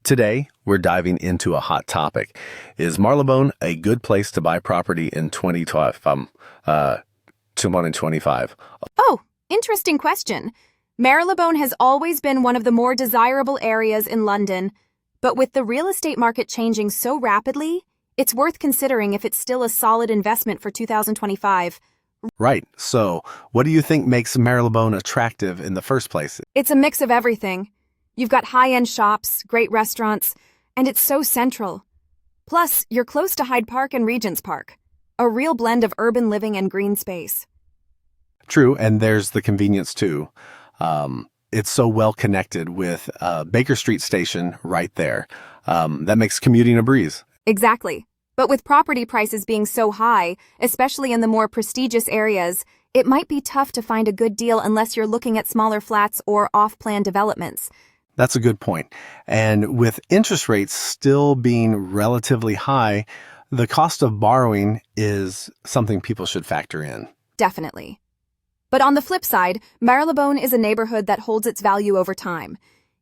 Today, we're diving into a hot topic. Is Marylebone a good place to buy property in 2025? Oh, interesting question. Marylebone has always been one of the more desirable areas in London, but with the real estate market changing so rapidly, it's worth considering if it's still a solid investment for 2025. Right. So, what do you think makes Marylebone attractive in the first place? It's a mix of everything. You've got high-end shops, great restaurants, and it's so central. Plus, you're close to Hyde Park and Regent's Park, a real blend of urban living and green space. True, and there's the convenience too. It's so well connected with Baker Street Station right there. That makes commuting a breeze. Exactly. But with property prices being so high, especially in the more prestigious areas, it might be tough to find a good deal unless you're looking at smaller flats or off-plan developments. That's a good point. And with interest rates still being relatively high, the cost of borrowing is something people should factor in. Definitely. But on the flip side, Marylebone is a neighborhood that holds its value over time.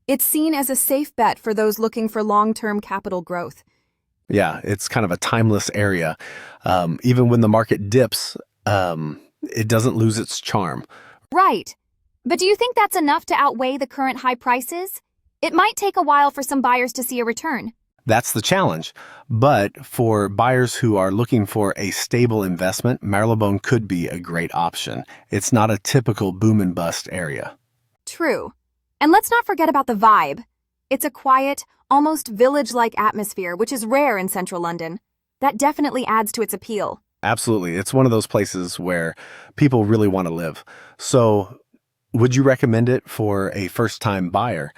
It's seen as a safe bet for those looking for long-term capital growth. Yeah, it's kind of a timeless area. Even when the market dips, it doesn't lose its charm. Right. But do you think that's enough to outweigh the current high prices? It might take a while for some buyers to see a return. That's the challenge. But for buyers who are looking for a stable investment, Marylebone could be a great option. It's not a typical boom and bust area. True. And let's not forget about the vibe. It's a quiet, almost village-like atmosphere, which is rare in central London. That definitely adds to its appeal. Absolutely. It's one of those places where people really want to live. So, would you recommend it for a first-time buyer?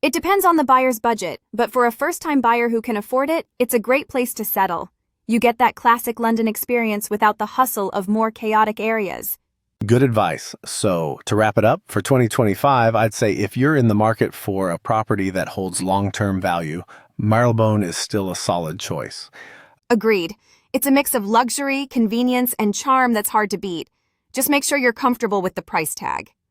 It depends on the buyer's budget, but for a first-time buyer who can afford it, it's a great place to settle. You get that classic London experience without the hustle of more chaotic areas. Good advice. So, to wrap it up, for 2025, I'd say if you're in the market for a property that holds long-term value, Marylebone is still a solid choice. Agreed. It's a mix of luxury, convenience, and charm that's hard to beat. Just make sure you're comfortable with the price tag.